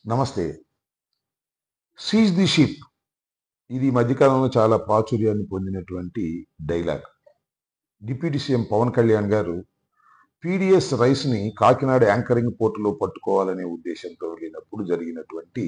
నమస్తే. Seize the ship ఇది ఈ మధ్యకాలంలో చాలా ప్రాచుర్యాన్ని పొందినటువంటి dialogue. Deputy CM Pawan Kalyan గారు పీడీఎస్ రైస్‌ని కాకినాడ యాంకరింగ్ పోర్టులో పట్టుకోవాలనే ఉద్దేశంతో వెళ్ళినప్పుడు జరిగినటువంటి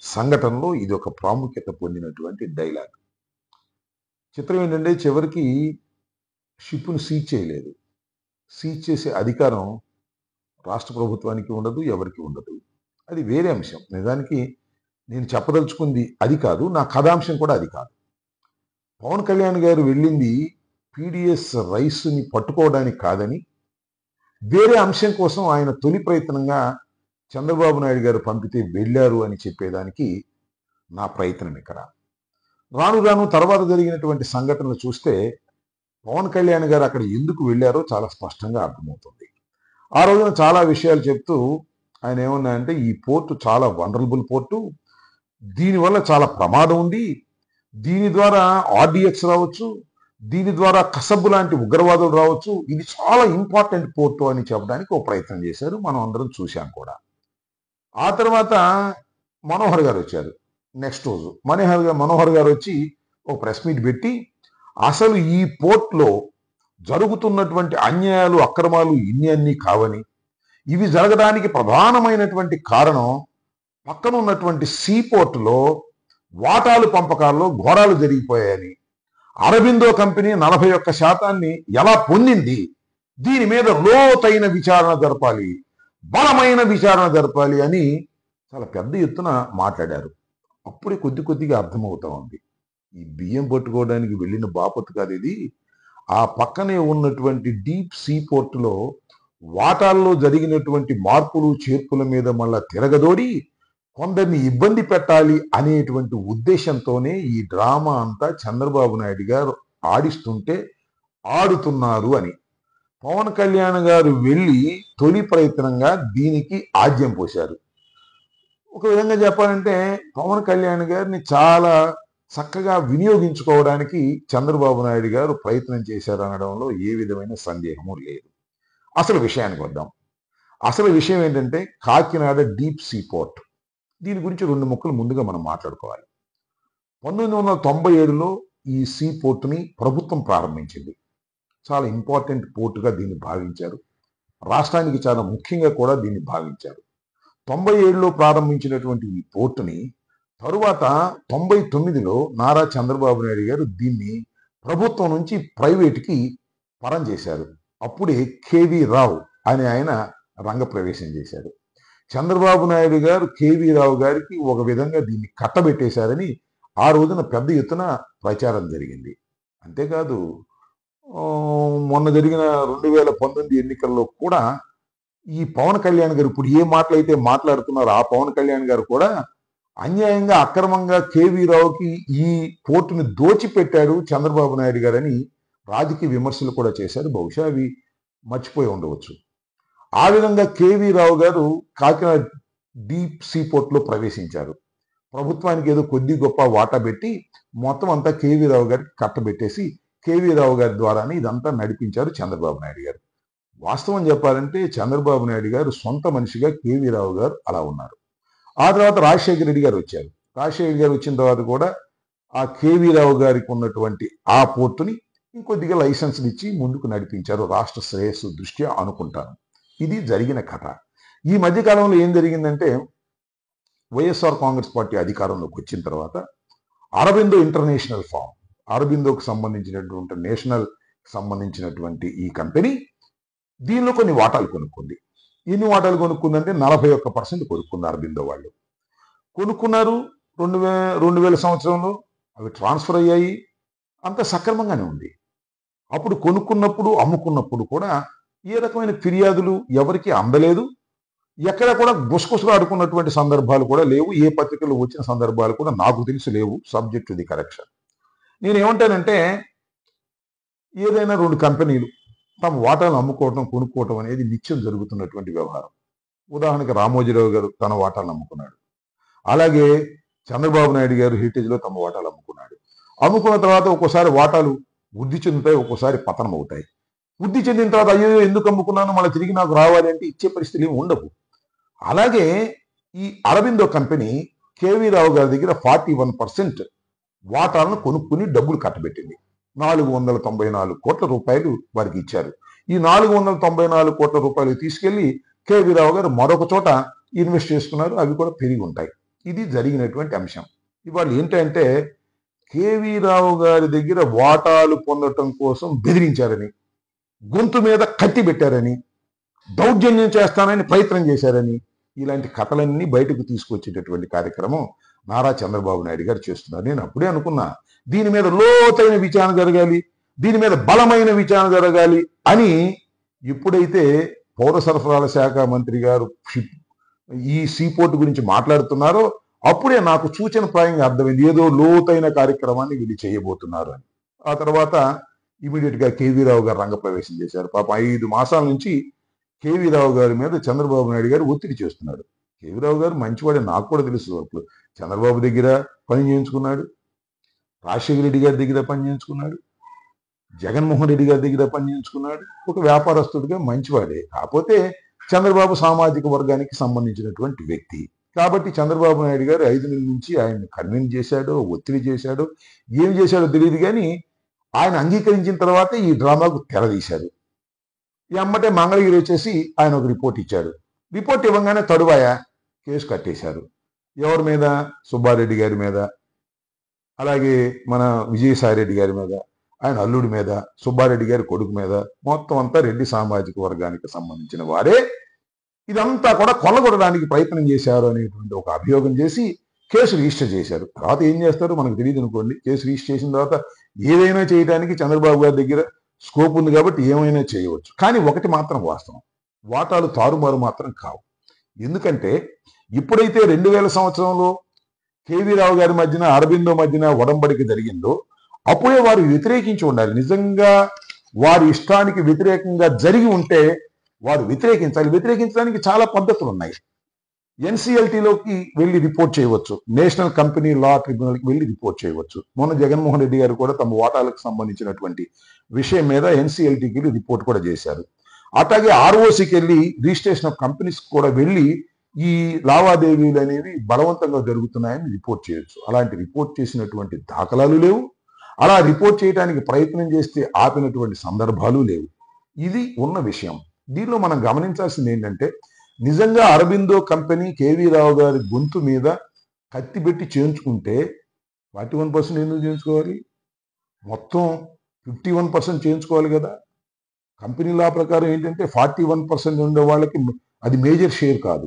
సంఘటనలో ఇదొక ప్రాముఖ్యత పొందినటువంటి డైలాగ్. చిత్రం ఏంటంటే చివరికి షిప్‌ని సీజ్ చేయలేదు. సీజ్ చేసే అధికారం రాష్ట్ర ప్రభుత్వానికి ఉండదు, ఎవరికీ ఉండదు. అది వేరే అంశం. నిజానికి నేను చెప్పదలుచుకుంది అది కాదు. నా కథాంశం కూడా అది కాదు. పవన్ కళ్యాణ్ గారు వెళ్ళింది పీడీఎస్ రైస్‌ని పట్టుకోవడానికి కాదని, వేరే అంశం కోసం ఆయన తొలి ప్రయత్నంగా చంద్రబాబు నాయుడు గారు పంపితే వెళ్ళారు అని చెప్పేదానికి నా ప్రయత్నం ఇక్కడ. రాను రాను తర్వాత జరిగినటువంటి సంఘటనలు చూస్తే పవన్ కళ్యాణ్ గారు అక్కడ ఎందుకు వెళ్ళారో చాలా స్పష్టంగా అర్థమవుతుంది. ఆ రోజున చాలా విషయాలు చెప్తూ ఆయన ఏమన్నారంటే, ఈ పోర్టు చాలా వనరబుల్ పోర్టు, దీనివల్ల చాలా ప్రమాదం ఉంది, దీని ద్వారా ఆర్డిఎక్స్ రావచ్చు, దీని ద్వారా కసబ్ లాంటి ఉగ్రవాదులు రావచ్చు, ఇది చాలా ఇంపార్టెంట్ పోర్టు అని చెప్పడానికి ఒక ప్రయత్నం చేశారు. మనం అందరం చూశాం కూడా. ఆ తర్వాత మనోహర్ గారు వచ్చారు. నెక్స్ట్ రోజు మనోహర్ గారు వచ్చి ఒక ప్రెస్ మీట్ పెట్టి అసలు ఈ పోర్ట్లో జరుగుతున్నటువంటి అన్యాయాలు, అక్రమాలు ఇన్ని అన్నీ కావని, ఇవి జరగడానికి ప్రధానమైనటువంటి కారణం పక్కన ఉన్నటువంటి సీ పోర్టులో వాటాలు పంపకాల్లో ఘోరాలు జరిగిపోయాయని, అరబిందో కంపెనీ 41% ఎలా పొందింది, దీని మీద లోతైన విచారణ జరపాలి, బలమైన విచారణ జరపాలి అని చాలా పెద్ద ఎత్తున మాట్లాడారు. అప్పుడే కొద్దిగా అర్థమవుతా ఉంది, ఈ బియ్యం పట్టుకోవడానికి వెళ్ళిన బాపతు కాదు ఇది. ఆ పక్కనే ఉన్నటువంటి డీప్ సీ పోర్టులో వాటాల్లో జరిగినటువంటి మార్పులు చేర్పుల మీద మళ్ళా తిరగదోడి కొందరిని ఇబ్బంది పెట్టాలి అనేటువంటి ఉద్దేశంతోనే ఈ డ్రామా అంతా చంద్రబాబు నాయుడు గారు ఆడిస్తుంటే ఆడుతున్నారు అని పవన్ కళ్యాణ్ గారు వెళ్ళి తొలి ప్రయత్నంగా దీనికి ఆజ్యం పోశారు. ఒక విధంగా చెప్పాలంటే పవన్ కళ్యాణ్ గారిని చాలా చక్కగా వినియోగించుకోవడానికి చంద్రబాబు నాయుడు గారు ప్రయత్నం చేశారు అనడంలో ఏ విధమైన సందేహము లేదు. అసలు విషయానికి వద్దాం. అసలు విషయం ఏంటంటే కాకినాడ డీప్ సీ పోర్ట్. దీని గురించి 2 ముక్కలు ముందుగా మనం మాట్లాడుకోవాలి. 1997లో ఈ సీ పోర్టుని ప్రభుత్వం ప్రారంభించింది. చాలా ఇంపార్టెంట్ పోర్టుగా దీన్ని భావించారు. రాష్ట్రానికి చాలా ముఖ్యంగా కూడా దీన్ని భావించారు. 97లో ప్రారంభించినటువంటి ఈ పోర్టుని తరువాత 99లో నారా చంద్రబాబు నాయుడు గారు దీన్ని ప్రభుత్వం నుంచి ప్రైవేట్కి పరం చేశారు. అప్పుడే కేవీ రావు అని ఆయన రంగప్రవేశం చేశారు. చంద్రబాబు నాయుడు గారు కేవీ రావు గారికి ఒక విధంగా దీన్ని కట్టబెట్టేశారని ఆ రోజున పెద్ద ఎత్తున ప్రచారం జరిగింది. అంతేకాదు మొన్న జరిగిన 2019 ఎన్నికల్లో కూడా ఈ పవన్ కళ్యాణ్ గారు ఇప్పుడు ఏ మాటలైతే మాట్లాడుతున్నారో ఆ పవన్ కళ్యాణ్ గారు కూడా అన్యాయంగా అక్రమంగా కేవీ రావుకి ఈ పోర్టుని దోచిపెట్టాడు చంద్రబాబు నాయుడు గారని రాజకీయ విమర్శలు కూడా చేశారు. బహుశా అవి మర్చిపోయి ఉండవచ్చు. ఆ విధంగా కేవీ రావు గారు కాకినాడ డీప్ సీ పోర్ట్లో ప్రవేశించారు. ప్రభుత్వానికి ఏదో కొద్ది గొప్ప వాటా పెట్టి మొత్తం అంతా కేవీ రావు గారికి కట్టబెట్టేసి కేవీ రావు గారి ద్వారానే ఇదంతా నడిపించారు చంద్రబాబు నాయుడు గారు. వాస్తవం చెప్పాలంటే చంద్రబాబు నాయుడు గారు సొంత మనిషిగా కేవీ రావు గారు అలా ఉన్నారు. ఆ తర్వాత రాజశేఖర రెడ్డి గారు వచ్చారు. రాజశేఖర గారు వచ్చిన తర్వాత కూడా ఆ కేవీ రావు గారికి ఉన్నటువంటి ఆ పోర్టుని ఇంకొద్దిగా లైసెన్సులు ఇచ్చి ముందుకు నడిపించారు రాష్ట్ర శ్రేయస్సు దృష్ట్యా అనుకుంటాను. ఇది జరిగిన కథ. ఈ మధ్యకాలంలో ఏం జరిగిందంటే వైఎస్ఆర్ కాంగ్రెస్ పార్టీ అధికారంలోకి వచ్చిన తర్వాత అరబిందో ఇంటర్నేషనల్ ఫార్మ్, అరబిందోకు సంబంధించినటువంటి సంబంధించినటువంటి ఈ కంపెనీ దీనిలో కొన్ని వాటాలు కొనుక్కుంది. ఎన్ని వాటాలు కొనుక్కుందంటే 41% కొనుక్కుంది అరబిందో వాళ్ళు. కొనుక్కున్నారు 2000 సంవత్సరంలో, అవి ట్రాన్స్ఫర్ అయ్యాయి, అంత సక్రమంగానే ఉంది. అప్పుడు కొనుక్కున్నప్పుడు అమ్ముకున్నప్పుడు కూడా ఏ రకమైన ఫిర్యాదులు ఎవరికి అందలేదు. ఎక్కడ కూడా గుసగుసలు ఆడుకున్నటువంటి సందర్భాలు కూడా లేవు. ఏ పత్రికలు వచ్చిన సందర్భాలు కూడా నాకు తెలిసి లేవు. Subject to the correction. నేనేమంటానంటే ఏదైనా 2 కంపెనీలు తమ వాటాలు అమ్ముకోవటం కొనుక్కోవటం అనేది నిత్యం జరుగుతున్నటువంటి వ్యవహారం. ఉదాహరణకి రామోజీరావు గారు తన వాటాలు అమ్ముకున్నాడు. అలాగే చంద్రబాబు నాయుడు గారు హెరిటేజ్లో తమ వాటాలు అమ్ముకున్నాడు. అమ్ముకున్న తర్వాత ఒక్కోసారి వాటాలు వృద్ధి చెందుతాయి, ఒక్కోసారి పతనం అవుతాయి. వృద్ధి చెందిన తర్వాత అయ్యో ఎందుకు అమ్ముకున్నాను, మళ్ళీ తిరిగి నాకు రావాలి అంటే ఇచ్చే పరిస్థితులు ఏమి ఉండవు. అలాగే ఈ అరబిందో కంపెనీ కేవీ రావు గారి దగ్గర 41% వాటాలను కొనుక్కుని డబ్బులు కట్టబెట్టింది. 494 కోట్ల రూపాయలు వారికి ఇచ్చారు. ఈ 494 కోట్ల రూపాయలు తీసుకెళ్లి కేవీ రావు గారు మరొక చోట ఇన్వెస్ట్ చేసుకున్నారు. అవి కూడా పెరిగి ఉంటాయి. ఇది జరిగినటువంటి అంశం. ఇవాళ ఏంటంటే కేవీ రావు గారి దగ్గర వాటాలు పొందటం కోసం బెదిరించారని, గొంతు మీద కత్తి పెట్టారని, దౌర్జన్యం చేస్తానని ప్రయత్నం చేశారని, ఇలాంటి కథలన్నీ బయటకు తీసుకొచ్చేటటువంటి కార్యక్రమం నారా చంద్రబాబు నాయుడు గారు చేస్తున్నారు. నేను అప్పుడే అనుకున్నా, దీని మీద లోతైన విచారణ జరగాలి, దీని మీద బలమైన విచారణ జరగాలి అని. ఎప్పుడైతే పౌర సరఫరాల శాఖ మంత్రి గారు ఈ సీపోర్ట్ గురించి మాట్లాడుతున్నారో అప్పుడే నాకు సూచనప్రాయంగా అర్థమైంది, ఏదో లోతైన కార్యక్రమాన్ని వీళ్ళు చేయబోతున్నారు అని. ఆ తర్వాత ఇమీడియట్ గా కేవీ రావు గారు రంగప్రవేశం చేశారు. పాపం 5 మాసాల నుంచి కేవీ రావు గారి మీద చంద్రబాబు నాయుడు గారు ఒత్తిడి చేస్తున్నాడు. కేవీ రావు గారు మంచివాడే, నాకు కూడా తెలుసు. అప్పుడు చంద్రబాబు దగ్గర పని చేయించుకున్నాడు, రాజశేఖర రెడ్డి గారి దగ్గర పని చేయించుకున్నాడు, జగన్మోహన్ రెడ్డి గారి దగ్గర పని చేయించుకున్నాడు. ఒక వ్యాపారస్తుడిగా మంచివాడే. కాకపోతే చంద్రబాబు సామాజిక వర్గానికి సంబంధించినటువంటి వ్యక్తి కాబట్టి చంద్రబాబు నాయుడు గారు 5 నెలల నుంచి ఆయన్ని కన్విన్స్ చేశాడో, ఒత్తిడి చేశాడో, ఏం చేశాడో తెలియదు. కానీ ఆయన అంగీకరించిన తర్వాతే ఈ డ్రామాకు తెరదీశారు. ఈ అమ్మటే మంగళగిరి వచ్చేసి ఆయన ఒక రిపోర్ట్ ఇచ్చాడు. రిపోర్ట్ ఇవ్వగానే తడువాయ కేసు కట్టేశారు. ఎవరి మీద? సుబ్బారెడ్డి గారి మీద, అలాగే మన విజయసాయిరెడ్డి గారి మీద, ఆయన అల్లుడి మీద, సుబ్బారెడ్డి గారి కొడుకు మీద, మొత్తం అంతా రెడ్డి సామాజిక వర్గానికి సంబంధించిన వారే ఇదంతా కూడా కొల్లగొట్టడానికి ప్రయత్నం చేశారు అనేటువంటి ఒక అభియోగం చేసి కేసు రిజిస్టర్ చేశారు. తర్వాత ఏం చేస్తారో మనకు తెలియదు అనుకోండి. కేసు రిజిస్టర్ చేసిన తర్వాత ఏదైనా చేయడానికి చంద్రబాబు గారి దగ్గర స్కోప్ ఉంది కాబట్టి ఏమైనా చేయవచ్చు. కానీ ఒకటి మాత్రం వాస్తవం, వాటాలు తారుమారు మాత్రం కావు. ఎందుకంటే ఇప్పుడైతే 2000 సంవత్సరంలో కేవీ రావు గారి మధ్యన, అరబిందో మధ్యన ఒడంబడిక జరిగిందో అప్పుడే వారు వ్యతిరేకించి ఉండాలి. నిజంగా వారి ఇష్టానికి వ్యతిరేకంగా జరిగి ఉంటే వారు వ్యతిరేకించాలి. వ్యతిరేకించడానికి చాలా పద్ధతులు ఉన్నాయి. ఎన్సిఎల్టీలోకి వెళ్ళి రిపోర్ట్ చేయవచ్చు, నేషనల్ కంపెనీ లా ట్రిబ్యునల్కి వెళ్ళి రిపోర్ట్ చేయవచ్చు. మొన్న జగన్మోహన్ రెడ్డి గారు కూడా తమ వాటాలకు సంబంధించినటువంటి విషయం మీద ఎన్సిఎల్టీకి వెళ్ళి రిపోర్ట్ కూడా చేశారు. అట్లాగే ఆర్ఓసికి వెళ్ళి రిజిస్ట్రేషన్ ఆఫ్ కంపెనీస్ కూడా వెళ్ళి ఈ లావాదేవీలు అనేవి బలవంతంగా జరుగుతున్నాయని రిపోర్ట్ చేయొచ్చు. అలాంటి రిపోర్ట్ చేసినటువంటి దాఖలాలు లేవు. అలా రిపోర్ట్ చేయడానికి ప్రయత్నం చేస్తే ఆపినటువంటి సందర్భాలు లేవు. ఇది ఉన్న విషయం. దీనిలో మనం గమనించాల్సింది ఏంటంటే నిజంగా అరబిందో కంపెనీ కేవీ రావు గారి గొంతు మీద కత్తి పెట్టి చేయించుకుంటే 41% ఎందుకు చేయించుకోవాలి? మొత్తం 51% చేయించుకోవాలి కదా. కంపెనీ లా ప్రకారం ఏంటంటే 41% ఉండే వాళ్ళకి అది మేజర్ షేర్ కాదు.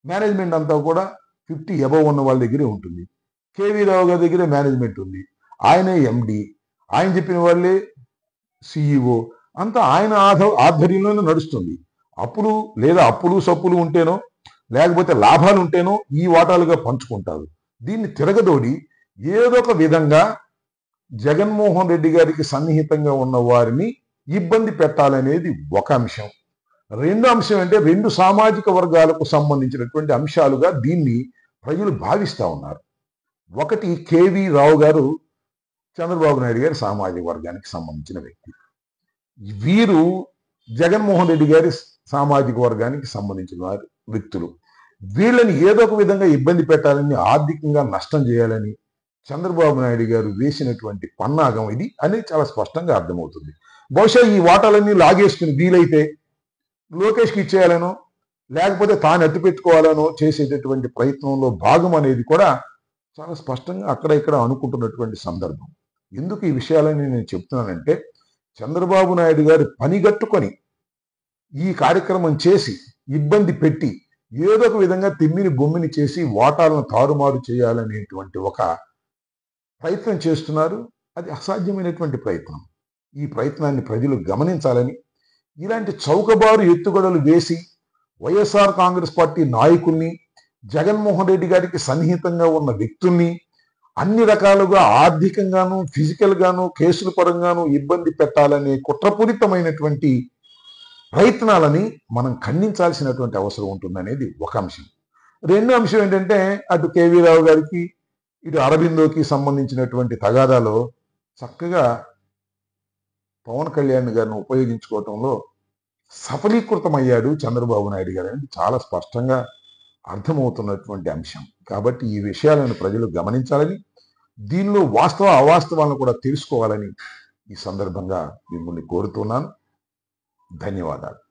మేనేజ్మెంట్ అంతా కూడా 50 అబవ్ ఉన్న వాళ్ళ దగ్గరే ఉంటుంది. కేవీ రావు గారి దగ్గరే మేనేజ్మెంట్ ఉంది. ఆయనే ఎండి, ఆయన చెప్పిన వాళ్ళే సిఇఓ, అంతా ఆయన ఆధ్వర్యంలోనే నడుస్తుంది. అప్పులు సప్పులు ఉంటేనో లేకపోతే లాభాలు ఉంటేనో ఈ వాటాలుగా పంచుకుంటారు. దీన్ని తిరగదోడి ఏదో ఒక విధంగా జగన్మోహన్ రెడ్డి గారికి సన్నిహితంగా ఉన్న వారిని ఇబ్బంది పెట్టాలనేది ఒక అంశం. రెండో అంశం అంటే 2 సామాజిక వర్గాలకు సంబంధించినటువంటి అంశాలుగా దీన్ని ప్రజలు భావిస్తూ ఉన్నారు. ఒకటి, కేవీ రావు గారు చంద్రబాబు నాయుడు గారి సామాజిక వర్గానికి సంబంధించిన వ్యక్తి. వీరు జగన్మోహన్ రెడ్డి గారి సామాజిక వర్గానికి సంబంధించిన వారి వ్యక్తులు. వీళ్ళని ఏదో ఒక విధంగా ఇబ్బంది పెట్టాలని, ఆర్థికంగా నష్టం చేయాలని చంద్రబాబు నాయుడు గారు వేసినటువంటి పన్నాగం ఇది అనేది చాలా స్పష్టంగా అర్థమవుతుంది. బహుశా ఈ వాటాలన్నీ లాగేసుకుని వీలైతే లోకేష్కి ఇచ్చేయాలనో లేకపోతే తాను ఎత్తి పెట్టుకోవాలనో చేసేటటువంటి ప్రయత్నంలో భాగం అనేది కూడా చాలా స్పష్టంగా అక్కడ ఇక్కడ అనుకుంటున్నటువంటి సందర్భం. ఎందుకు ఈ విషయాలని నేను చెప్తున్నానంటే చంద్రబాబు నాయుడు గారు పనిగట్టుకొని ఈ కార్యక్రమం చేసి ఇబ్బంది పెట్టి ఏదో ఒక విధంగా తిమ్మిని బొమ్మిని చేసి వాటాలను తారుమారు చేయాలనేటువంటి ఒక ప్రయత్నం చేస్తున్నారు. అది అసాధ్యమైనటువంటి ప్రయత్నం. ఈ ప్రయత్నాన్ని ప్రజలు గమనించాలని, ఇలాంటి చౌకబారు ఎత్తుగడలు వేసి వైఎస్ఆర్ కాంగ్రెస్ పార్టీ నాయకుల్ని, జగన్మోహన్ రెడ్డి గారికి సన్నిహితంగా ఉన్న వ్యక్తుల్ని అన్ని రకాలుగా ఆర్థికంగాను, ఫిజికల్ గాను, కేసుల పరంగాను ఇబ్బంది పెట్టాలనే కుట్రపూరితమైనటువంటి ప్రయత్నాలని మనం ఖండించాల్సినటువంటి అవసరం ఉంటుందనేది ఒక అంశం. రెండో అంశం ఏంటంటే అటు కేవీ రావు గారికి ఇటు అరబిందోకి సంబంధించినటువంటి తగాదాలో చక్కగా పవన్ కళ్యాణ్ గారిని ఉపయోగించుకోవటంలో సఫలీకృతమయ్యాడు చంద్రబాబు నాయుడు గారు అనేది చాలా స్పష్టంగా అర్థమవుతున్నటువంటి అంశం. కాబట్టి ఈ విషయాలను ప్రజలు గమనించాలని, దీనిలో వాస్తవ అవాస్తవాలను కూడా తెలుసుకోవాలని ఈ సందర్భంగా మిమ్మల్ని కోరుతున్నాను. ధన్యవాదాలు.